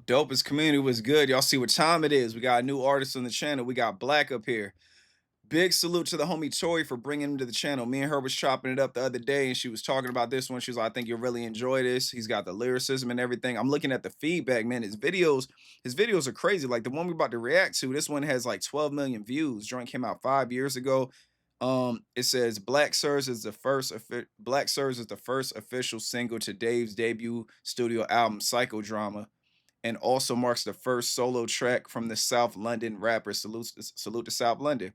Dopest community was good. Y'all see what time it is. We got a new artist on the channel. We got Black up here. Big salute to the homie Tori for bringing him to the channel. Me and her was chopping it up the other day, and she was talking about this one. She was like, I think you'll really enjoy this. He's got the lyricism and everything. I'm looking at the feedback, man. His videos are crazy. Like the one we're about to react to, this one has like 12 million views. Joint came out 5 years ago. It says Black Sirs is the first official single to Dave's debut studio album, Psychodrama, and also marks the first solo track from the South London rapper. Salute to South London.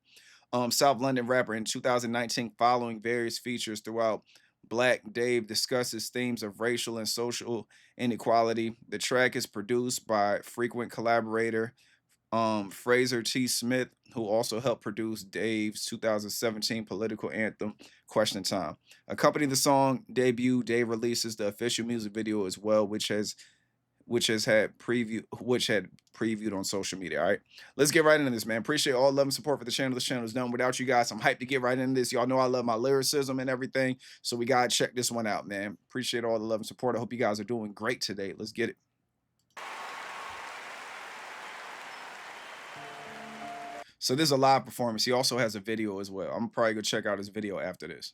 South London rapper in 2019, following various features throughout Black, Dave discusses themes of racial and social inequality. The track is produced by frequent collaborator Fraser T. Smith, who also helped produce Dave's 2017 political anthem, Question Time. Accompanying the song debut, Dave releases the official music video as well, which had previewed on social media. All right, let's get right into this, man. Appreciate all love and support for the channel. This channel is done without you guys. I'm hyped to get right into this. Y'all know I love my lyricism and everything, so we gotta check this one out, man. Appreciate all the love and support. I hope you guys are doing great today. Let's get it. So this is a live performance. He also has a video as well. I'm probably gonna check out his video after this.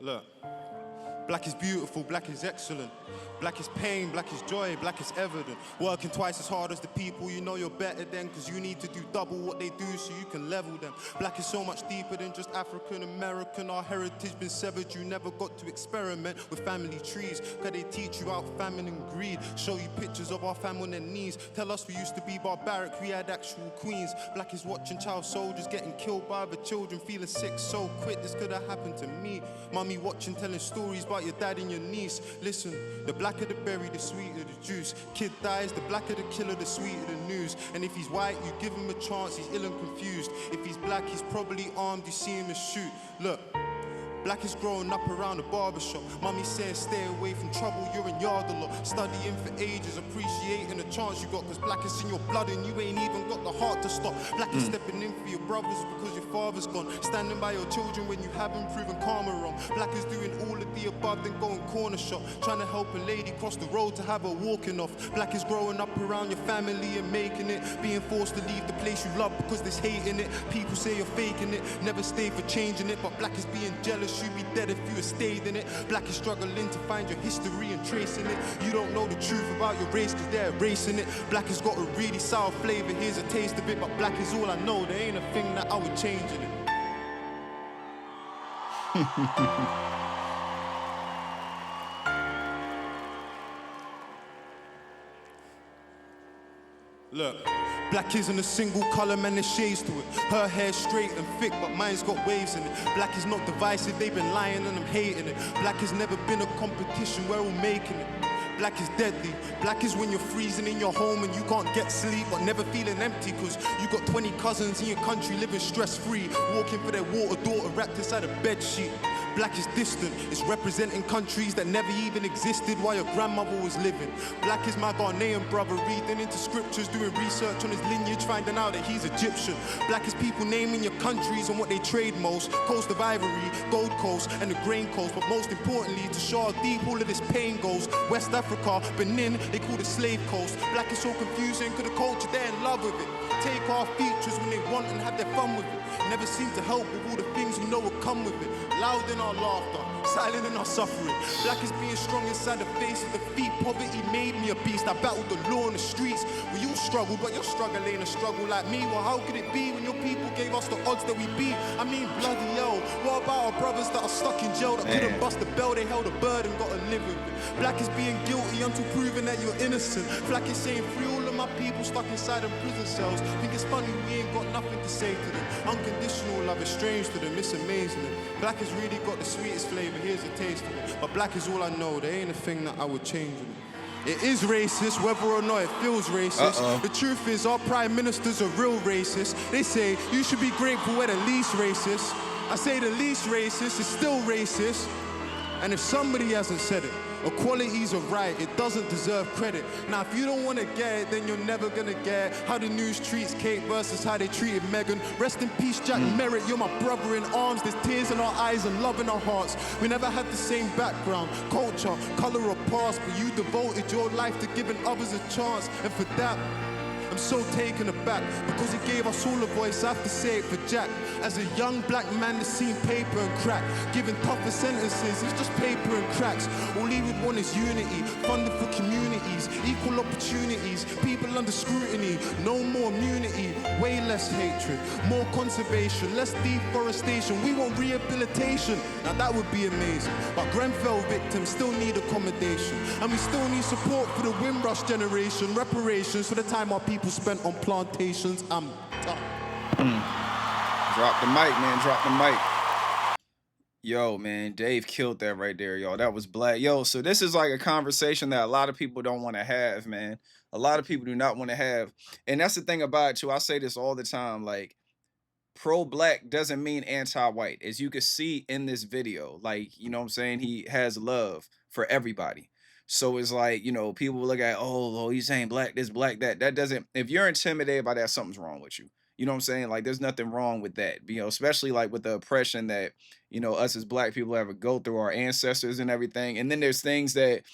Look, black is beautiful, black is excellent. Black is pain, black is joy, black is evident. Working twice as hard as the people you know you're better than, cause you need to do double what they do so you can level them. Black is so much deeper than just African American. Our heritage been severed, you never got to experiment with family trees. Cause they teach you about famine and greed. Show you pictures of our fam on their knees. Tell us we used to be barbaric, we had actual queens. Black is watching child soldiers getting killed by other children, feeling sick so quick this could have happened to me. Mommy watching, telling stories about your dad and your niece. Listen, the blacker the berry, the sweeter the juice. Kid dies, the blacker the killer, the sweeter the news. And if he's white, you give him a chance, he's ill and confused. If he's black, he's probably armed, you see him and shoot. Look, black is growing up around the barbershop. Mommy saying stay away from trouble, you're in yard a lot. Studying for ages, appreciating the chance you got. Cause black is in your blood and you ain't even got the heart to stop. Black is stepping in for your brothers because your father's gone. Standing by your children when you haven't proven karma wrong. Black is doing all of the above, then going corner shop. Trying to help a lady cross the road to have her walking off. Black is growing up around your family and making it. Being forced to leave the place you love because there's hate in it. People say you're faking it, never stay for changing it. But black is being jealous, you'd be dead if you had stayed in it. Black is struggling to find your history and tracing it. You don't know the truth about your race cause they're erasing it. Black has got a really sour flavor, here's a taste of it. But black is all I know, there ain't a thing that I would change in it. Look, black isn't a single color, man, there's shades to it. Her hair's straight and thick, but mine's got waves in it. Black is not divisive, they've been lying and I'm hating it. Black has never been a competition, we're all making it. Black is deadly. Black is when you're freezing in your home and you can't get sleep, but never feeling empty cause you got 20 cousins in your country living stress-free, walking for their water daughter wrapped inside a bed sheet. Black is distant, it's representing countries that never even existed while your grandmother was living. Black is my Ghanaian brother reading into scriptures, doing research on his lineage, finding out that he's Egyptian. Black is people naming your countries and what they trade most. Coast of Ivory, Gold Coast, and the Grain Coast. But most importantly, to show how deep all of this pain goes, West Africa, Benin, they call it Slave Coast. Black is so confusing, cause the culture, they're in love with it. Take our features when they want and have their fun with it. Never seem to help with all the things we know will come with it. Loud in our laughter, silent in our suffering. Black is being strong inside the face of defeat. Poverty made me a beast. I battled the law in the streets. We all struggle, but your struggle ain't a struggle like me. Well, how could it be when your people gave us the odds that we beat? I mean, bloody hell. What about our brothers that are stuck in jail that couldn't bust the bell? They held a bird and got to live with it. Black is being guilty until proven that you're innocent. Black is saying free all of my people stuck inside them prison cells. Think it's funny we ain't got nothing to say to them. Unconditional love is strange to them, it's amazing. Black has really got the sweetest flavor, here's a taste of it. But black is all I know, there ain't a thing that I would change in it. It is racist, whether or not it feels racist. The truth is, our prime ministers are real racist. They say, you should be grateful we're the least racist. I say the least racist is still racist. And if somebody hasn't said it, equality's a right, it doesn't deserve credit. Now, if you don't want to get it, then you're never gonna get how the news treats Kate versus how they treated Meghan. Rest in peace, Jack Merritt, you're my brother in arms. There's tears in our eyes and love in our hearts. We never had the same background, culture, color or past, but you devoted your life to giving others a chance. And for that, I'm so taken aback, because he gave us all a voice. I have to say it for Jack. As a young black man that's seen paper and crack, giving tougher sentences, it's just paper and cracks. All he would want is unity, funding for communities, equal opportunities, people under scrutiny, no more immunity, way less hatred, more conservation, less deforestation. We want rehabilitation, now that would be amazing. But Grenfell victims still need accommodation, and we still need support for the Windrush generation, reparations for the time our people spent on plantations. I'm done. Drop the mic, man. Drop the mic. Yo, man, Dave killed that right there, y'all. That was black. Yo, so this is like a conversation that a lot of people don't want to have, man. A lot of people do not want to have. And that's the thing about it, too. I say this all the time. Like, pro-black doesn't mean anti-white. As you can see in this video, like, you know what I'm saying? He has love for everybody. So it's like, people will look at, oh, he's saying black this, black that. That doesn't, if you're intimidated by that, something's wrong with you. You know what I'm saying? Like, there's nothing wrong with that, especially like with the oppression that, us as black people ever go through, our ancestors and everything. And then there's things that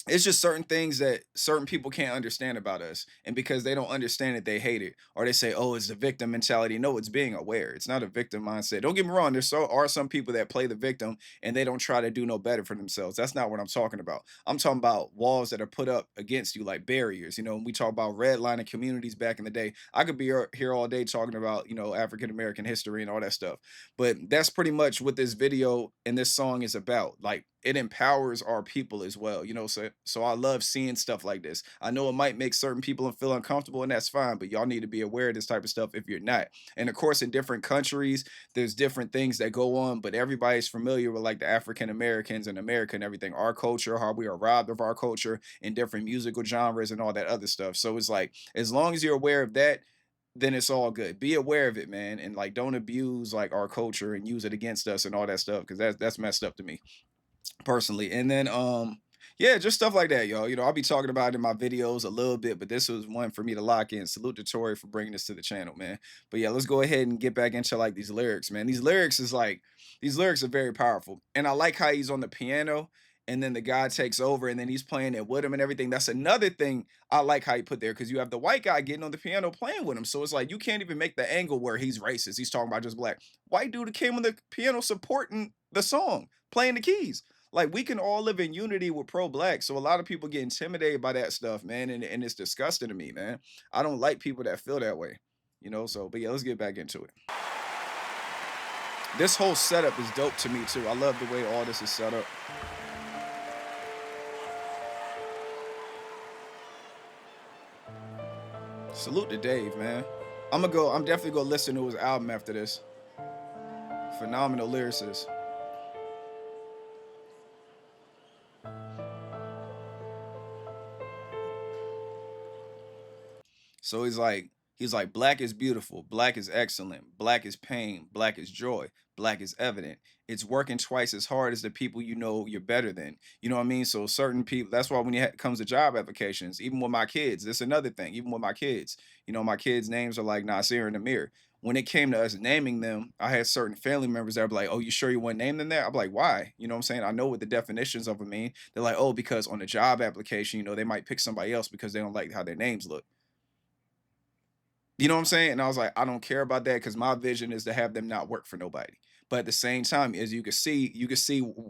it's just certain things that certain people can't understand about us, and because they don't understand it, they hate it, or they say, oh, it's the victim mentality. No, it's being aware. It's not a victim mindset. Don't get me wrong, are some people that play the victim and they don't try to do no better for themselves. That's not what I'm talking about. I'm talking about walls that are put up against you, like barriers. We talk about redlining communities back in the day. I could be here all day talking about African American history and all that stuff, but that's pretty much what this video and this song is about. Like, it empowers our people as well, so I love seeing stuff like this. I know it might make certain people feel uncomfortable, and that's fine, but y'all need to be aware of this type of stuff if you're not. And of course, in different countries, there's different things that go on, but everybody's familiar with like the African Americans and America and everything, our culture, how we are robbed of our culture in different musical genres and all that other stuff. So it's like, as long as you're aware of that, then it's all good. Be aware of it, man, and like, don't abuse like our culture and use it against us and all that stuff, because that's messed up to me personally. And then yeah, just stuff like that, y'all. I'll be talking about it in my videos a little bit, but this was one for me to lock in. Salute to Tori for bringing this to the channel, man. But yeah, let's go ahead and get back into like these lyrics, man. These lyrics are very powerful, and I like how he's on the piano and then the guy takes over and then he's playing it with him and everything. That's another thing I like how he put there, because you have the white guy getting on the piano playing with him, so it's like you can't even make the angle where he's racist. He's talking about just black. White dude that came on the piano supporting the song, playing the keys. Like, we can all live in unity with pro-black. So a lot of people get intimidated by that stuff, man, and it's disgusting to me, man. I don't like people that feel that way, So, but yeah, let's get back into it. This whole setup is dope to me too. I love the way all this is set up. Salute to Dave, man. I'm definitely gonna listen to his album after this. Phenomenal lyricist. So he's like, black is beautiful, black is excellent, black is pain, black is joy, black is evident. It's working twice as hard as the people you're better than. You know what I mean? So certain people, that's why when it comes to job applications, even with my kids, that's another thing. Even with my kids, my kids' names are like Nasir and Amir. When it came to us naming them, I had certain family members that were like, oh, you sure you want to name them that? I'm like, why? You know what I'm saying? I know what the definitions of them mean. They're like, oh, because on the job application, they might pick somebody else because they don't like how their names look. You know what I'm saying? And I was like, I don't care about that, because my vision is to have them not work for nobody. But at the same time, as you can see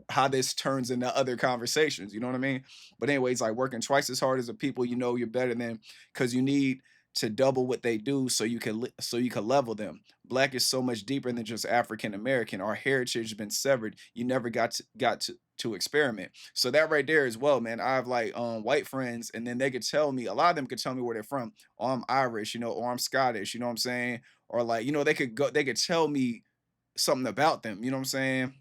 how this turns into other conversations. You know what I mean? But anyways, like, working twice as hard as the people you're better than, because you need to double what they do so you can level them. Black is so much deeper than just African American. Our heritage has been severed. You never got to experiment. So that right there as well, man. I have like white friends, and then they could tell me, a lot of them could tell me where they're from. Oh, I'm Irish, or I'm Scottish, you know what I'm saying? Or like, they could tell me something about them, you know what I'm saying?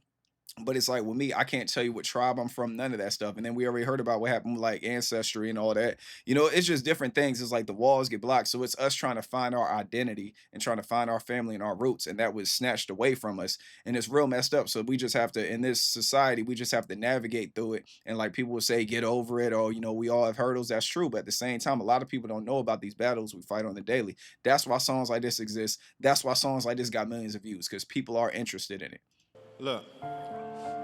But it's like with me, I can't tell you what tribe I'm from, none of that stuff. And then we already heard about what happened with like ancestry and all that. It's just different things. It's like the walls get blocked. So it's us trying to find our identity and trying to find our family and our roots. And that was snatched away from us. And it's real messed up. So we just have to, in this society, we just have to navigate through it. And like people will say, get over it, or we all have hurdles. That's true. But at the same time, a lot of people don't know about these battles we fight on the daily. That's why songs like this exist. That's why songs like this got millions of views, because people are interested in it. Look.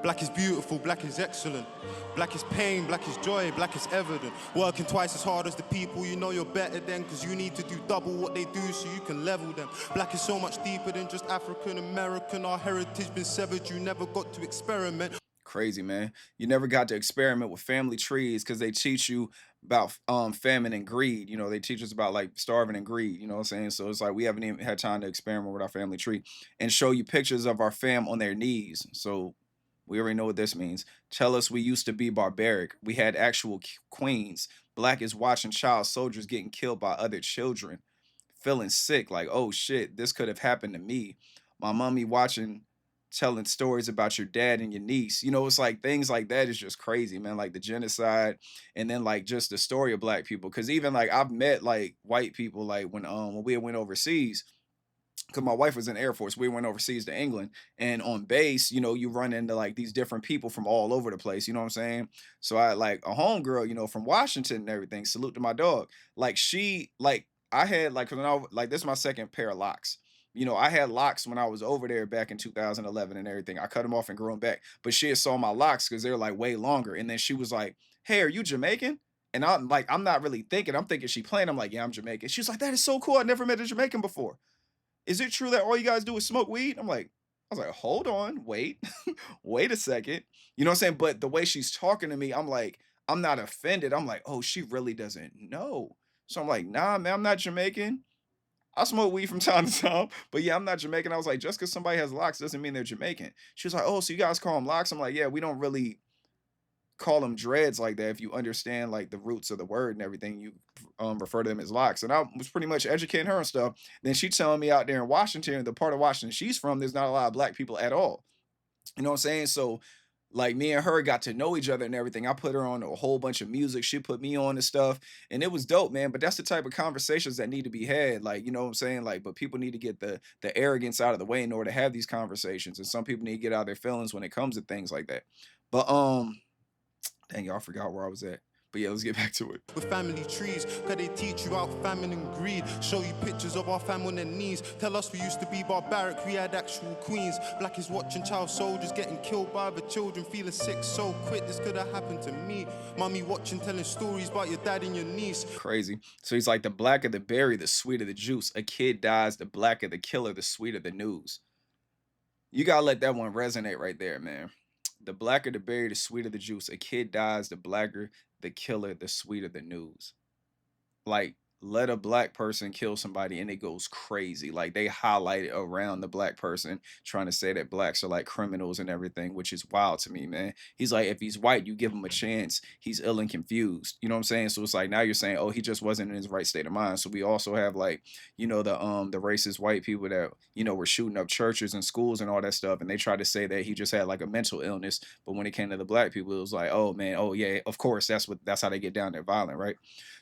Black is beautiful, black is excellent. Black is pain, black is joy, black is evident. Working twice as hard as the people you know you're better than, because you need to do double what they do so you can level them. Black is so much deeper than just African American. Our heritage been severed, you never got to experiment. Crazy, man. You never got to experiment with family trees because they teach you about famine and greed. They teach us about like starving and greed, you know what I'm saying? So it's like we haven't even had time to experiment with our family tree and show you pictures of our fam on their knees. So we already know what this means. Tell us we used to be barbaric. We had actual queens. Black is watching child soldiers getting killed by other children, feeling sick, like, oh shit, this could have happened to me. My mommy watching, telling stories about your dad and your niece. It's like things like that is just crazy, man. Like the genocide, and then like just the story of black people. Cause even like I've met like white people like when we went overseas, because my wife was in the Air Force. We went overseas to England, and on base, you run into like these different people from all over the place. You know what I'm saying? So I like a homegirl, from Washington and everything. Salute to my dog. Like she, like I had like when like this is my second pair of locks. I had locks when I was over there back in 2011 and everything. I cut them off and grew them back, but she had saw my locks because they're like way longer. And then she was like, "Hey, are you Jamaican?" And I'm like, I'm not really thinking. I'm thinking she playing. I'm like, "Yeah, I'm Jamaican." She's like, "That is so cool. I never met a Jamaican before. Is it true that all you guys do is smoke weed?" I was like, hold on, wait, wait a second. You know what I'm saying? But the way she's talking to me, I'm like, I'm not offended. I'm like, oh, she really doesn't know. So I'm like, nah, man, I'm not Jamaican. I smoke weed from time to time, but yeah, I'm not Jamaican. I was like, just because somebody has locks doesn't mean they're Jamaican. She was like, oh, so you guys call them locks? I'm like, yeah, we don't really call them dreads like that. If you understand like the roots of the word and everything, you refer to them as locks. And I was pretty much educating her and stuff. Then she telling me out there in Washington, the part of Washington she's from, there's not a lot of black people at all. You know what I'm saying? So like me and her got to know each other and everything. I put her on a whole bunch of music. She put me on and stuff. And it was dope, man. But that's the type of conversations that need to be had. Like, you know what I'm saying? Like, but people need to get the arrogance out of the way in order to have these conversations. And some people need to get out of their feelings when it comes to things like that. But dang, y'all forgot where I was at. But yeah, let's get back to it. With family trees, cause they teach you about famine and greed. Show you pictures of our fam on their knees. Tell us we used to be barbaric, we had actual queens. Black is watching child soldiers getting killed by other children, feeling sick so quick, this could have happened to me. Mommy watching, telling stories about your dad and your niece. Crazy. So he's like, the blacker the berry, the sweeter the juice. A kid dies, the blacker the killer, the sweeter the news. You gotta let that one resonate right there, man. The blacker the berry, the sweeter the juice. A kid dies, the blacker the killer, the sweeter the news. Like, let a black person kill somebody and it goes crazy. Like they highlight it around the black person, trying to say that blacks are like criminals and everything, which is wild to me, man. He's like, if he's white, you give him a chance. He's ill and confused. You know what I'm saying? So it's like now you're saying, oh, he just wasn't in his right state of mind. So we also have like, the racist white people that, were shooting up churches and schools and all that stuff. And they tried to say that he just had like a mental illness. But when it came to the black people, it was like, oh man, oh yeah, of course, that's how they get down. They're violent, right?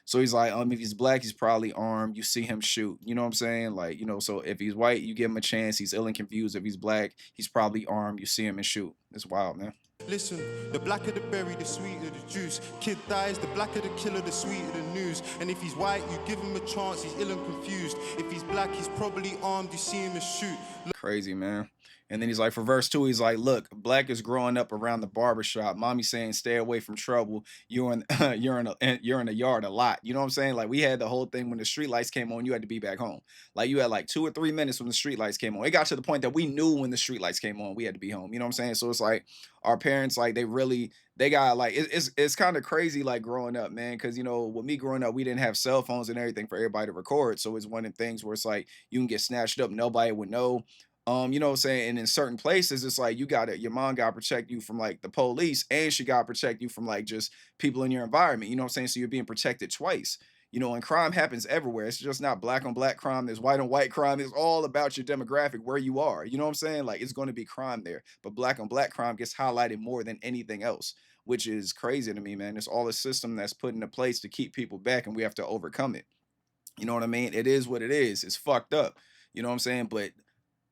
So he's like, if he's black, he's probably armed. You see him shoot. You know what I'm saying? Like, so if he's white, you give him a chance. He's ill and confused. If he's black, he's probably armed. You see him and shoot. It's wild, man. Listen, the blacker the berry, the sweeter the juice. Kid dies, the blacker the killer, the sweeter the news. And if he's white, you give him a chance, he's ill and confused. If he's black, he's probably armed, you see him and shoot. Crazy, man. And then he's like, for verse 2, he's like, look, black is growing up around the barbershop. Mommy saying, stay away from trouble. You're in you're in the yard a lot. You know what I'm saying? Like we had the whole thing when the street lights came on, you had to be back home. Like you had like 2 or 3 minutes when the street lights came on. It got to the point that we knew when the street lights came on, we had to be home. You know what I'm saying? So it's like our parents, like they got like it's kind of crazy like growing up, man. Cause with me growing up, we didn't have cell phones and everything for everybody to record. So it's one of the things where it's like you can get snatched up, nobody would know. You know what I'm saying? And in certain places, it's like your mom gotta protect you from like the police, and she gotta protect you from like just people in your environment. You know what I'm saying? So you're being protected twice. You know, and crime happens everywhere. It's just not black on black crime. There's white on white crime. It's all about your demographic, where you are. You know what I'm saying? Like it's going to be crime there, but black on black crime gets highlighted more than anything else, which is crazy to me, man. It's all a system that's put into place to keep people back, and we have to overcome it. You know what I mean? It is what it is. It's fucked up. You know what I'm saying? But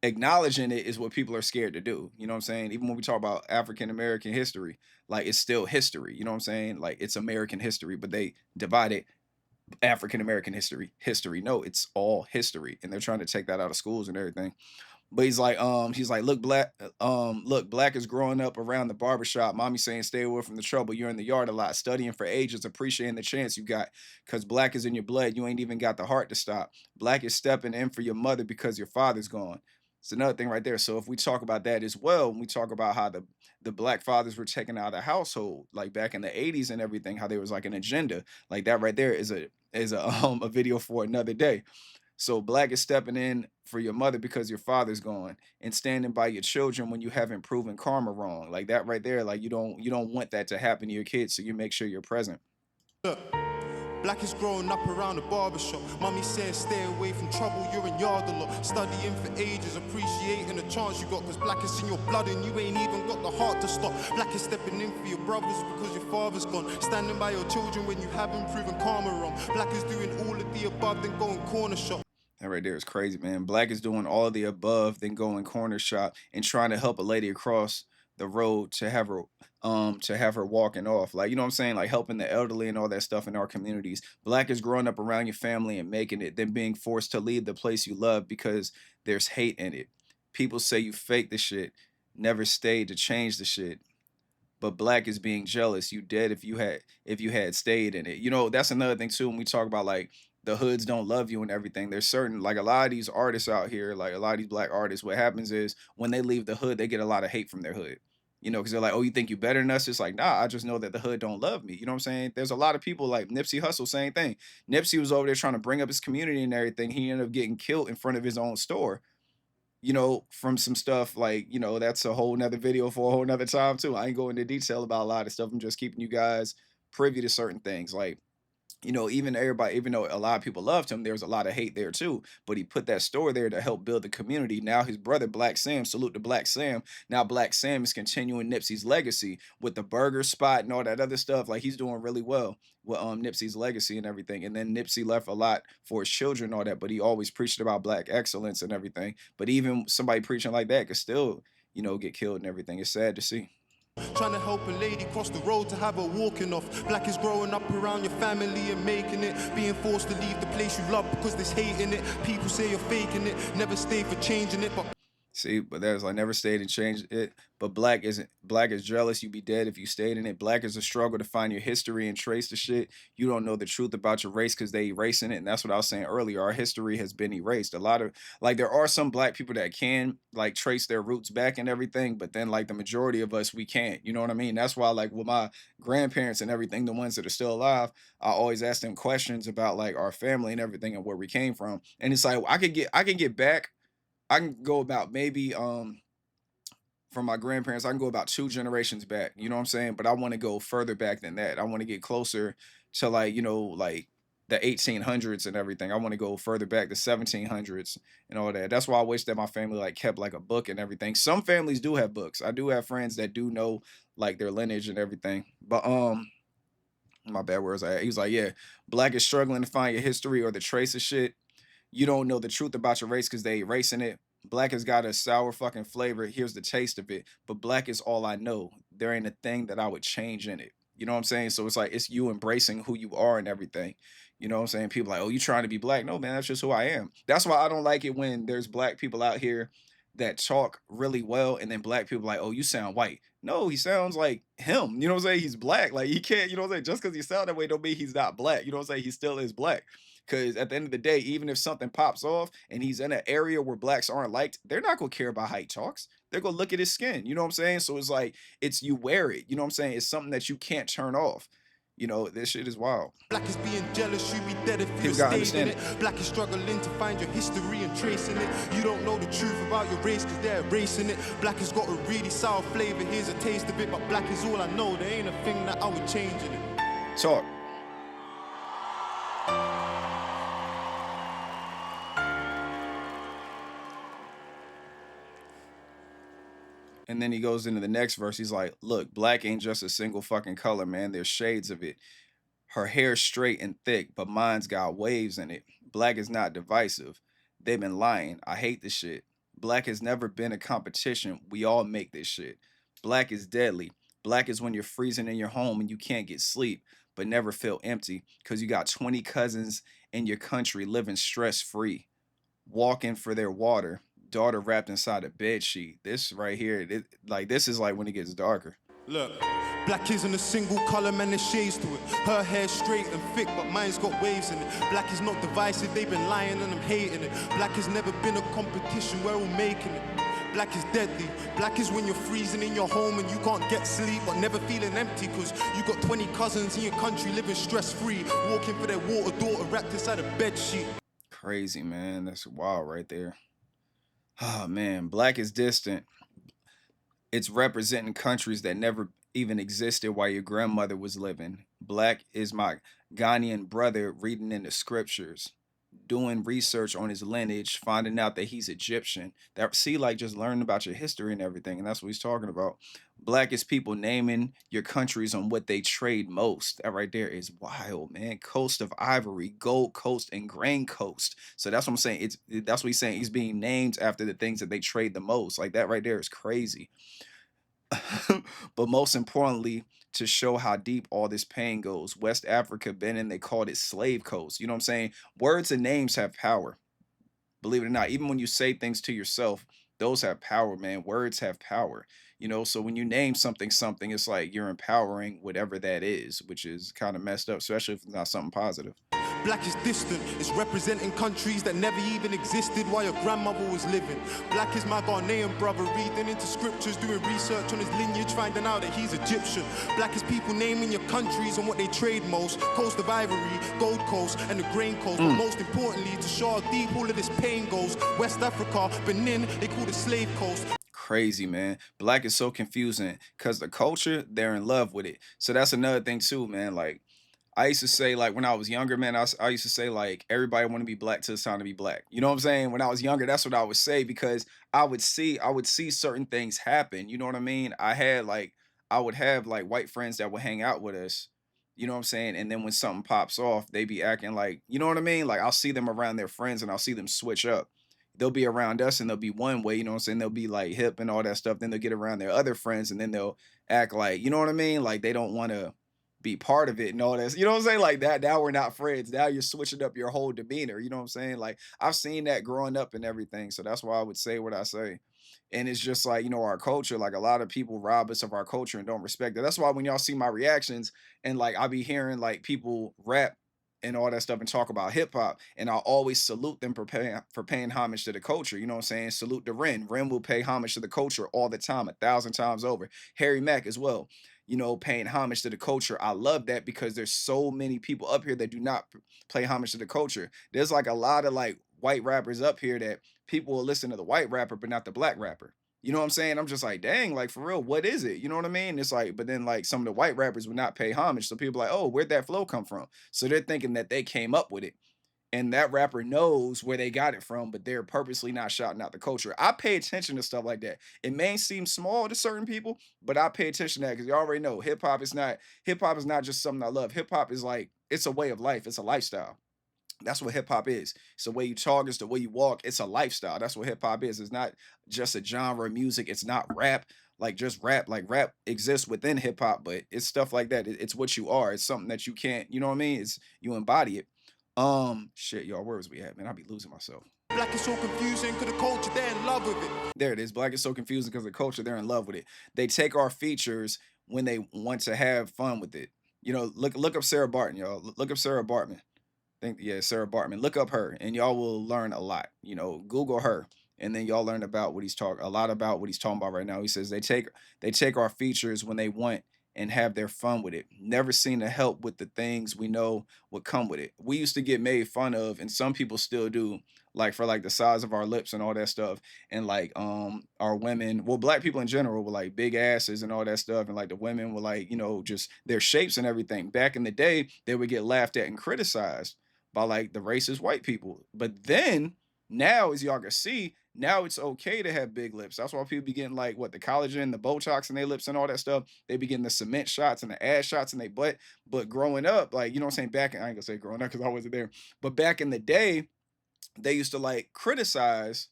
acknowledging it is what people are scared to do. You know what I'm saying? Even when we talk about African American history, like it's still history. You know what I'm saying? Like it's American history, but they divide it African American history. No, it's all history. And they're trying to take that out of schools and everything. But he's like, look, black is growing up around the barbershop. Mommy saying, stay away from the trouble. You're in the yard a lot, studying for ages, appreciating the chance you got. Cause black is in your blood. You ain't even got the heart to stop. Black is stepping in for your mother because your father's gone. It's another thing right there. So if we talk about that as well, when we talk about how the black fathers were taken out of the household, like back in the 80s and everything, how there was like an agenda, like that right there is a video for another day. So black is stepping in for your mother because your father's gone, and standing by your children when you haven't proven karma wrong. Like that right there, like you don't want that to happen to your kids, so you make sure you're present. Look, black is growing up around the barbershop. Mommy says stay away from trouble, you're in yard a lot. Studying for ages, appreciating the chance you got. Cause black is in your blood and you ain't even got the heart to stop. Black is stepping in for your brothers because your father's gone. Standing by your children when you haven't proven karma wrong. Black is doing all of the above, then going corner shop. That right there is crazy, man. Black is doing all of the above, then going corner shop and trying to help a lady across the road to have her walking off. Like, you know what I'm saying? Like helping the elderly and all that stuff in our communities. Black is growing up around your family and making it, then being forced to leave the place you love because there's hate in it. People say you fake the shit, never stayed to change the shit. But black is being jealous. You dead if you had stayed in it. You know, that's another thing too when we talk about like the hoods don't love you and everything. There's certain, like a lot of these artists out here, like a lot of these black artists, what happens is when they leave the hood, they get a lot of hate from their hood. You know, because they're like, oh, you think you better than us? It's like, nah, I just know that the hood don't love me. You know what I'm saying? There's a lot of people like Nipsey Hussle, same thing. Nipsey was over there trying to bring up his community and everything. He ended up getting killed in front of his own store, you know, from some stuff like, you know, that's a whole nother video for a whole nother time too. I ain't going into detail about a lot of stuff. I'm just keeping you guys privy to certain things. Like, you know, even everybody, even though a lot of people loved him, there was a lot of hate there too. But he put that store there to help build the community. Now his brother Black Sam, salute to Black Sam. Now Black Sam is continuing Nipsey's legacy with the burger spot and all that other stuff. Like he's doing really well with Nipsey's legacy and everything. And then Nipsey left a lot for his children, and all that. But he always preached about black excellence and everything. But even somebody preaching like that could still, you know, get killed and everything. It's sad to see. Trying to help a lady cross the road to have her walking off. Black is growing up around your family and making it. Being forced to leave the place you love because there's hate in it. People say you're faking it, never stay for changing it, but See, but there's like never stayed and changed it. But black is jealous. You be dead if you stayed in it. Black is a struggle to find your history and trace the shit. You don't know the truth about your race because they erasing it. And that's what I was saying earlier. Our history has been erased. A lot of like there are some black people that can like trace their roots back and everything, but then like the majority of us we can't. You know what I mean? That's why like with my grandparents and everything, the ones that are still alive, I always ask them questions about like our family and everything and where we came from. And it's like I can get back. I can go about maybe from my grandparents, I can go about 2 generations back. You know what I'm saying? But I want to go further back than that. I want to get closer to like, you know, like the 1800s and everything. I want to go further back to 1700s and all that. That's why I wish that my family like kept like a book and everything. Some families do have books. I do have friends that do know like their lineage and everything. But my bad words. He was like, yeah, black is struggling to find your history or the trace of shit. You don't know the truth about your race because they erasing it. Black has got a sour fucking flavor. Here's the taste of it. But black is all I know. There ain't a thing that I would change in it. You know what I'm saying? So it's like it's you embracing who you are and everything. You know what I'm saying? People like, oh, you trying to be black? No, man, that's just who I am. That's why I don't like it when there's black people out here that talk really well, and then black people like, oh, you sound white. No, he sounds like him. You know what I'm saying? He's black. Like he can't, you know what I'm saying? Just because he sound that way don't mean he's not black. You know what I'm saying? He still is black. Because at the end of the day, even if something pops off and he's in an area where blacks aren't liked, they're not gonna care about how he talks. They're gonna look at his skin. You know what I'm saying? So it's like it's you wear it. You know what I'm saying? It's something that you can't turn off. You know, this shit is wild. black is being jealous, you be dead if you People gotta stayed in understand it. Black is struggling to find your history and tracing it. You don't know the truth about your race cause they're erasing it. Black has got a really sour flavor, here's a taste of it. But black is all I know, there ain't a thing that I would change in it. Talk. And then he goes into the next verse. He's like, look, black ain't just a single fucking color, man. There's shades of it. Her hair's straight and thick, but mine's got waves in it. Black is not divisive. They've been lying. I hate this shit. Black has never been a competition. We all make this shit. Black is deadly. Black is when you're freezing in your home and you can't get sleep, but never feel empty because you got 20 cousins in your country living stress free, walking for their water, daughter wrapped inside a bed sheet. This right here, like this is like when it gets darker. Look, black isn't a single color, man, there's shades to it. Her hair's straight and thick, but mine's got waves in it. Black is not divisive, they've been lying and I'm hating it. Black has never been a competition, we're all making it. Black is deadly. Black is when you're freezing in your home and you can't get sleep, but never feeling empty because you got 20 cousins in your country living stress-free, walking for their water, daughter wrapped inside a bed sheet. Crazy, man. That's wild right there. Oh man, black is distant. It's representing countries that never even existed while your grandmother was living. Black is my Ghanaian brother reading in the scriptures, doing research on his lineage, finding out that he's Egyptian. That see, like just learning about your history and everything, and that's what he's talking about. Black is people naming your countries on what they trade most. That right there is wild, man. Coast of Ivory, Gold Coast, and Grain Coast. So that's what I'm saying. That's what he's saying. He's being named after the things that they trade the most. Like that right there is crazy. But most importantly, to show how deep all this pain goes, West Africa, Benin, they called it Slave Coast. You know what I'm saying? Words and names have power. Believe it or not, even when you say things to yourself, those have power, man. Words have power. So when you name something something, it's like you're empowering whatever that is, which is kind of messed up, especially if it's not something positive. Black is distant, it's representing countries that never even existed while your grandmother was living. Black is my Ghanaian brother reading into scriptures, doing research on his lineage, finding out that he's Egyptian. Black is people naming your countries and what they trade most. Coast of Ivory, Gold Coast, and the Grain Coast. But most importantly, to show how deep all of this pain goes, West Africa, Benin, they call it Slave Coast. Crazy, man. Black is so confusing because the culture, they're in love with it. So that's another thing too, man. Like I used to say, like when I was younger, man, I used to say like everybody want to be black till it's time to be black. You know what I'm saying? When I was younger, that's what I would say because I would see certain things happen. You know what I mean? I would have like white friends that would hang out with us. You know what I'm saying? And then when something pops off, they be acting like, you know what I mean? Like I'll see them around their friends and I'll see them switch up. They'll be around us and they'll be one way, you know what I'm saying? They'll be like hip and all that stuff. Then they'll get around their other friends and then they'll act like, you know what I mean? Like they don't want to be part of it and all this. You know what I'm saying? Like that. Now we're not friends. Now you're switching up your whole demeanor. You know what I'm saying? Like I've seen that growing up and everything. So that's why I would say what I say. And it's just like, our culture, like a lot of people rob us of our culture and don't respect it. That's why when y'all see my reactions and like I be hearing like people rap and all that stuff and talk about hip hop, and I'll always salute them for paying homage to the culture. You know what I'm saying? Salute to Ren. Ren will pay homage to the culture all the time, 1,000 times over. Harry Mack as well, paying homage to the culture. I love that because there's so many people up here that do not pay homage to the culture. There's like a lot of like white rappers up here that people will listen to the white rapper, but not the black rapper. You know what I'm saying? I'm just like, dang, like for real, what is it? You know what I mean? It's like, but then like some of the white rappers would not pay homage. So people are like, oh, where'd that flow come from? So they're thinking that they came up with it. And that rapper knows where they got it from, but they're purposely not shouting out the culture. I pay attention to stuff like that. It may seem small to certain people, but I pay attention to that because you already know hip hop is not just something I love. Hip hop is like it's a way of life. It's a lifestyle. That's what hip hop is. It's the way you talk, it's the way you walk. It's a lifestyle. That's what hip hop is. It's not just a genre of music. It's not rap, like just rap. Like rap exists within hip hop, but it's stuff like that. It's what you are. It's something that you can't, you know what I mean? It's you embody it. Shit, y'all, where was we at, man? I'll be losing myself. Black is so confusing because the culture, they're in love with it. There it is. Black is so confusing because the culture, they're in love with it. They take our features when they want to have fun with it. Look up Sarah Barton, y'all. Look up Sarah Bartman. Think yeah, Sarah Bartman. Look up her, and y'all will learn a lot. Google her, and then y'all learn about what he's talking a lot about what he's talking about right now. He says they take our features when they want and have their fun with it. Never seen to help with the things we know would come with it. We used to get made fun of, and some people still do, like for like the size of our lips and all that stuff, and like our women, well, black people in general with like big asses and all that stuff, and like the women were like just their shapes and everything. Back in the day, they would get laughed at and criticized by like the racist white people. But then now, as y'all can see, Now it's okay to have big lips. That's why people be getting like what the collagen, the Botox in their lips and all that stuff. They be getting the cement shots and the ass shots in their butt. But growing up, like you know what I'm saying, back in, I ain't gonna say growing up because I wasn't there, but back in the day, they used to like criticize,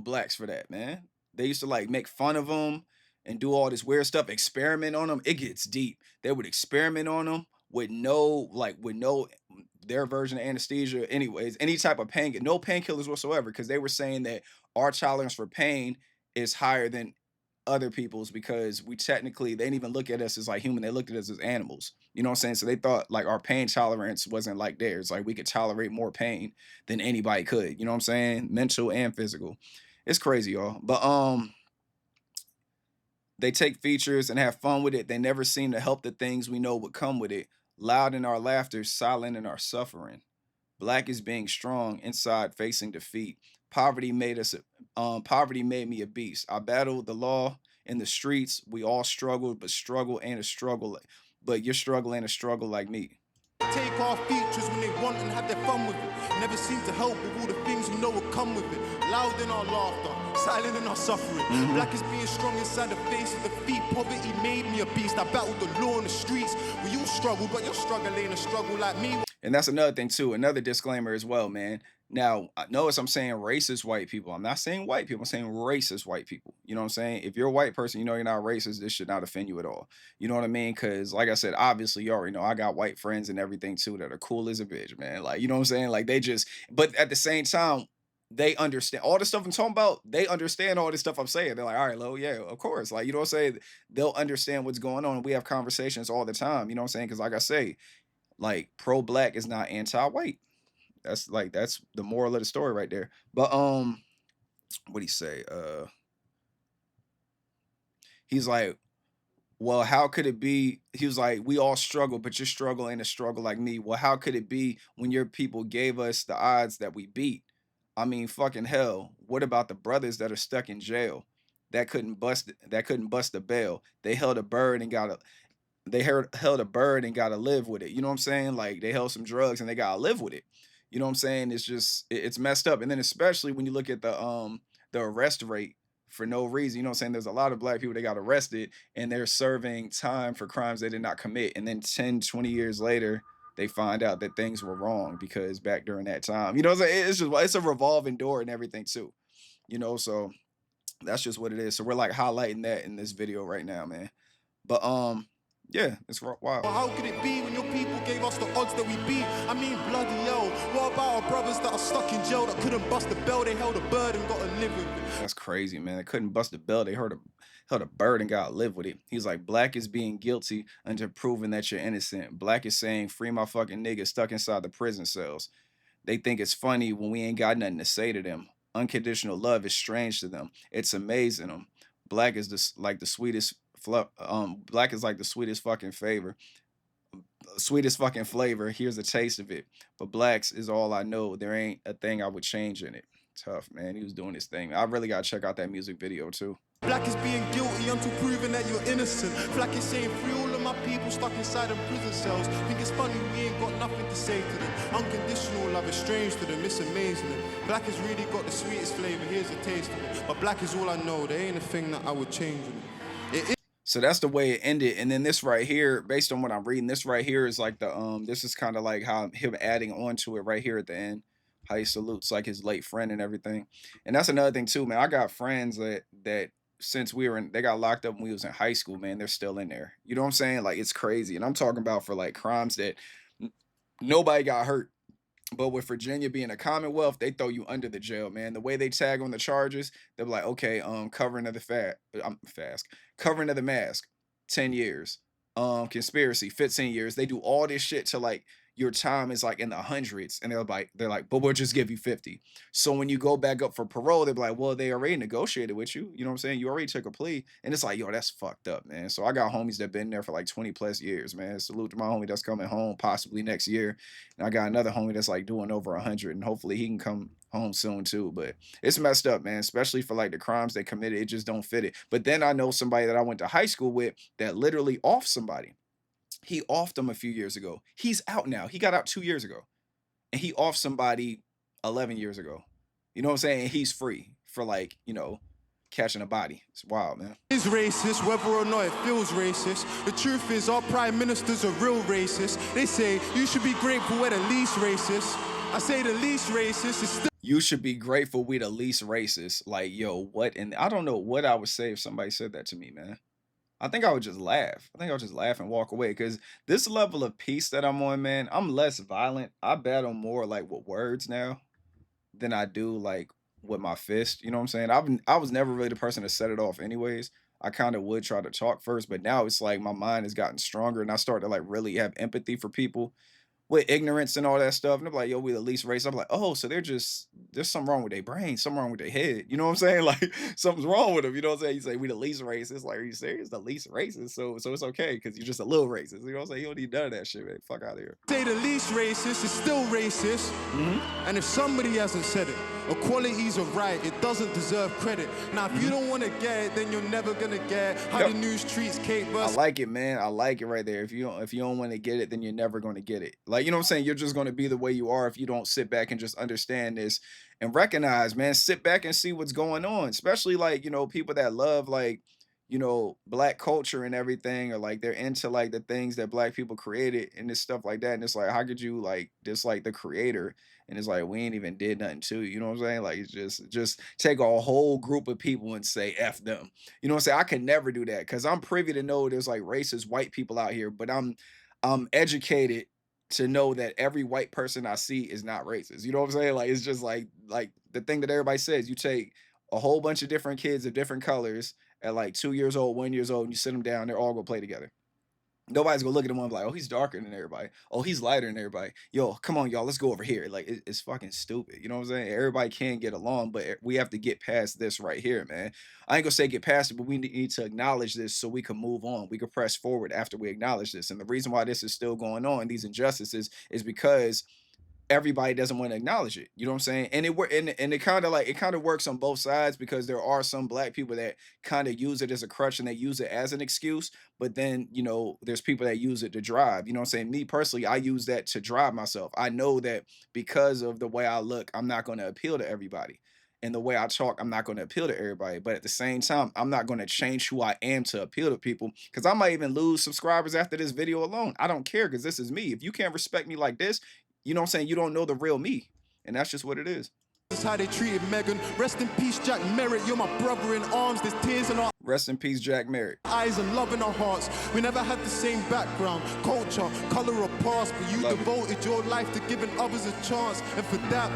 blacks for that, man. They used to like make fun of them and do all this weird stuff, experiment on them. It gets deep. They would experiment on them with no their version of anesthesia, anyways, any type of pain, no painkillers whatsoever, because they were saying that our tolerance for pain is higher than other people's because we technically they didn't even look at us as like human. They looked at us as animals. You know what I'm saying? So they thought like our pain tolerance wasn't like theirs. Like we could tolerate more pain than anybody could. You know what I'm saying? Mental and physical. It's crazy, y'all. But they take features and have fun with it. They never seem to help the things we know would come with it. Loud in our laughter, silent in our suffering. Black is being strong, inside facing defeat. Poverty made me a beast. I battled the law in the streets. We all struggled, but struggle ain't a struggle. But your struggle ain't a struggle like me. Take our features when they want and have their fun with it. Never seem to help with all the things we know will come with it. Loud in our laughter, silent in our suffering. Black is being strong inside the face of defeat. Poverty made me a beast. I battled the law in the streets. We all struggle, but your struggle ain't a struggle like me. And that's another thing too. Another disclaimer as well, man. Now, notice I'm saying racist white people. I'm not saying white people. I'm saying racist white people. You know what I'm saying? If you're a white person, you know you're not racist. This should not offend you at all. You know what I mean? Because, like I said, obviously you already know I got white friends and everything too that are cool as a bitch, man. Like, you know what I'm saying? Like they just, but at the same time, they understand all the stuff I'm talking about. They understand all this stuff I'm saying. They're like, all right, Lo, yeah, of course. Like, you know what I'm saying? They'll understand what's going on. We have conversations all the time. You know what I'm saying? Because, like I say, like pro-black is not anti-white. That's the moral of the story right there. But what do you say? He's like, well, how could it be? He was like, we all struggle, but your struggle ain't a struggle like me. Well, how could it be when your people gave us the odds that we beat? I mean, fucking hell. What about the brothers that are stuck in jail? That couldn't bust the bail. They held a bird and got a held a bird and gotta live with it. You know what I'm saying? Like they held some drugs and they gotta live with it. You know what I'm saying? It's just it's messed up. And then especially when you look at the arrest rate for no reason. You know what I'm saying? There's a lot of black people that got arrested and they're serving time for crimes they did not commit. And then 10, 20 years later, they find out that things were wrong because back during that time, you know what I'm saying? It's a revolving door and everything too. So that's just what it is. So we're like highlighting that in this video right now, man. But yeah, it's wild. But how could it be when your people gave us the odds that we beat? I mean, bloody hell. What about our brothers that are stuck in jail that couldn't bust the bell? They held a bird and got to live with it. That's crazy, man. They couldn't bust a bell. They held a bird and got to live with it. He's like, black is being guilty until proving that you're innocent. Black is saying, free my fucking niggas stuck inside the prison cells. They think it's funny when we ain't got nothing to say to them. Unconditional love is strange to them. It's amazing them. Black is like the sweetest black is like the sweetest fucking flavor. Here's a taste of it. But blacks is all I know. There ain't a thing I would change in it. Tough, man. He was doing his thing. I really gotta check out that music video too. Black is being guilty until proving that you're innocent. Black is saying free all of my people stuck inside them prison cells. Think it's funny we ain't got nothing to say to them. Unconditional love is strange to them, it's amazing. Black has really got the sweetest flavor, here's a taste of it. But black is all I know, there ain't a thing that I would change in it. So that's the way it ended. And then this right here, based on what I'm reading, this right here is like this is kind of like how him adding on to it right here at the end. How he salutes like his late friend and everything. And that's another thing too, man. I got friends that since they got locked up when we was in high school, man, they're still in there. You know what I'm saying? Like it's crazy. And I'm talking about for like crimes that nobody got hurt. But with Virginia being a commonwealth, they throw you under the jail, man. The way they tag on the charges, they're like, okay, covering of the covering of the mask, 10 years. Conspiracy, 15 years. They do all this shit to like your time is like in the hundreds, and they're like, but we'll just give you 50. So when you go back up for parole, they're like, well, they already negotiated with you. You know what I'm saying? You already took a plea, and it's like, yo, that's fucked up, man. So I got homies that been there for like 20 plus years, man. Salute to my homie that's coming home possibly next year, and I got another homie that's like doing over 100, and hopefully he can come home soon too. But it's messed up, man, especially for like the crimes they committed. It just don't fit it. But then I know somebody that I went to high school with that literally off somebody. He offed him a few years ago. He's out now. He got out 2 years ago. And he offed somebody 11 years ago. You know what I'm saying? He's free for like, catching a body. It's wild, man. Is racist, whether or not it feels racist. The truth is, our prime ministers are real racist. They say you should be grateful we're the least racist. I say the least racist is still. You should be grateful we the least racist. Like, yo, what? And I don't know what I would say if somebody said that to me, man. I think I would just laugh. I think I would just laugh and walk away because this level of peace that I'm on, man, I'm less violent. I battle more like with words now than I do like with my fist. You know what I'm saying? I was never really the person to set it off anyways. I kind of would try to talk first, but now it's like my mind has gotten stronger and I start to like really have empathy for people with ignorance and all that stuff. And they're like, yo, we the least race. I'm like, oh, so there's something wrong with their brain, something wrong with their head. You know what I'm saying? Like something's wrong with them. You know what I'm saying? You say we the least racist. Like, are you serious? The least racist. So it's okay because you're just a little racist. You know what I'm saying? You don't need none of that shit, man. Fuck out of here. Say the least racist is still racist. And if somebody hasn't said it, equality's a right, it doesn't deserve credit. Now, if you don't want to get it, then you're never gonna get how the news treats Kate I versus. like it, man. I like it right there. If you don't want to get it, then you're never going to get it. Like, you know what I'm saying? You're just going to be the way you are if you don't sit back and just understand this and recognize, man, sit back and see what's going on. Especially like, people that love like, black culture and everything, or like they're into like the things that black people created and this stuff like that. And it's like, how could you like dislike the creator? And it's like we ain't even did nothing to you. You know what I'm saying? Like it's just take a whole group of people and say F them. You know what I'm saying? I could never do that because I'm privy to know there's like racist white people out here, but I'm educated to know that every white person I see is not racist. You know what I'm saying? Like it's just like the thing that everybody says. You take a whole bunch of different kids of different colors at like 2 years old, 1 years old, and you sit them down, they're all gonna play together. Nobody's gonna look at him and be like, oh, he's darker than everybody. Oh, he's lighter than everybody. Yo, come on, y'all, let's go over here. Like, it's fucking stupid. You know what I'm saying? Everybody can get along, but we have to get past this right here, man. I ain't gonna say get past it, but we need to acknowledge this so we can move on. We can press forward after we acknowledge this. And the reason why this is still going on, these injustices, is because everybody doesn't want to acknowledge it. You know what I'm saying? And it kind of like it kind of works on both sides because there are some black people that kind of use it as a crutch and they use it as an excuse. But then, there's people that use it to drive. You know what I'm saying? Me personally, I use that to drive myself. I know that because of the way I look, I'm not going to appeal to everybody. And the way I talk, I'm not going to appeal to everybody. But at the same time, I'm not going to change who I am to appeal to people because I might even lose subscribers after this video alone. I don't care because this is me. If you can't respect me like this, you know what I'm saying? You don't know the real me. And that's just what it is. That's how they treated Megan. Rest in peace, Jack Merritt. You're my brother in arms. There's tears in our Rest in peace, Jack Merritt. eyes and love in our hearts. We never had the same background, culture, color, or past, but you devoted your life to giving others a chance. And for that,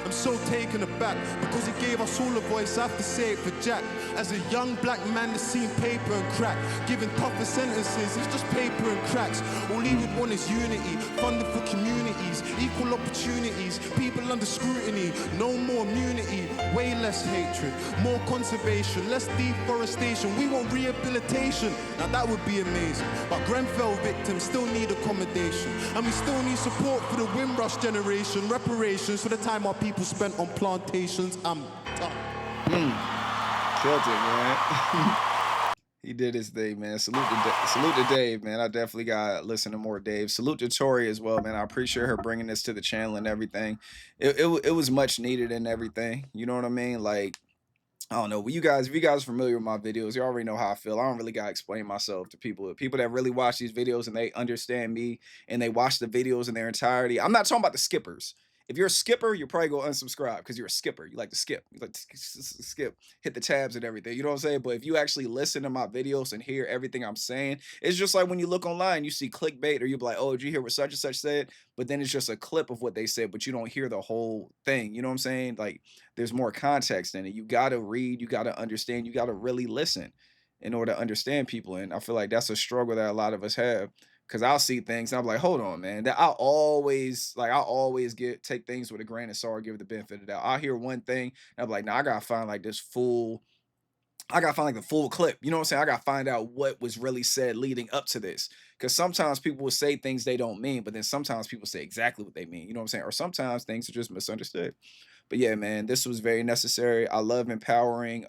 I'm so taken aback because he gave us all a voice. I have to say it for Jack. As a young black man that's seen paper and crack, giving tougher sentences, it's just paper and cracks. All he would want is unity, funding for communities, equal opportunities, people under scrutiny, no more immunity, way less hatred, more conservation, less deforestation. We want rehabilitation. Now that would be amazing. But Grenfell victims still need accommodation, and we still need support for the Windrush generation, reparations for the time our people spent on plantations. I'm done. Killed it, man. He did his thing, man. Salute to Dave, man. I definitely got to listen to more Dave. Salute to Tori as well, man. I appreciate her bringing this to the channel and everything. It was much needed and everything. You know what I mean? Like, I don't know. If you guys are familiar with my videos, you already know how I feel. I don't really gotta explain myself to people. People that really watch these videos and they understand me and they watch the videos in their entirety. I'm not talking about the skippers. If you're a skipper, you're probably gonna unsubscribe because you're a skipper. You like to skip. You like to skip, hit the tabs and everything. You know what I'm saying? But if you actually listen to my videos and hear everything I'm saying, it's just like when you look online, you see clickbait, or you're like, oh, did you hear what such and such said? But then it's just a clip of what they said, but you don't hear the whole thing. You know what I'm saying? Like there's more context in it. You gotta read, you gotta understand, you gotta really listen in order to understand people. And I feel like that's a struggle that a lot of us have. Cause I'll see things and I'm like, hold on, man. That I always take things with a grain of salt, give it the benefit of the doubt. I'll hear one thing and I'm like, nah, I gotta find like the full clip. You know what I'm saying? I gotta find out what was really said leading up to this. Cause sometimes people will say things they don't mean, but then sometimes people say exactly what they mean. You know what I'm saying? Or sometimes things are just misunderstood. But yeah, man, this was very necessary. I love empowering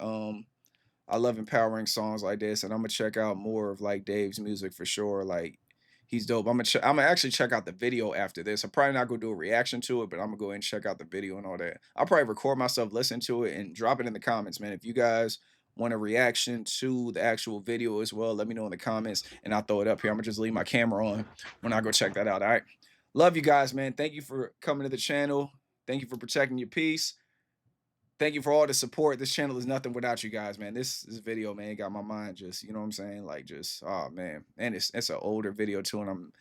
songs like this, and I'm gonna check out more of like Dave's music for sure. Like, He's dope. I'm gonna actually check out the video after this. I'm probably not gonna do a reaction to it, but I'm gonna go ahead and check out the video and all that. I'll probably record myself, listen to it, and drop it in the comments, man. If you guys want a reaction to the actual video as well, let me know in the comments and I'll throw it up here. I'm gonna just leave my camera on when I go check that out. All right. Love you guys, man. Thank you for coming to the channel. Thank you for protecting your peace. Thank you for all the support. This channel is nothing without you guys, man. This video, man, got my mind just, you know what I'm saying? Like just, oh man. And it's an older video too. And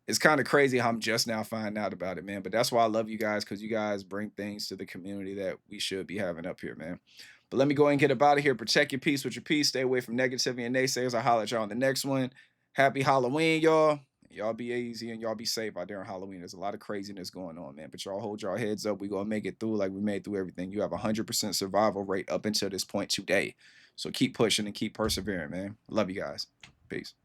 it's kind of crazy how I'm just now finding out about it, man. But that's why I love you guys, because you guys bring things to the community that we should be having up here, man. But let me go ahead and get up out of here. Protect your peace with your peace. Stay away from negativity and naysayers. I'll holler at y'all on the next one. Happy Halloween, y'all. Y'all be easy and y'all be safe out there on Halloween. There's a lot of craziness going on, man. But y'all hold y'all heads up. We gonna make it through like we made through everything. You have 100% survival rate up until this point today. So keep pushing and keep persevering, man. Love you guys. Peace.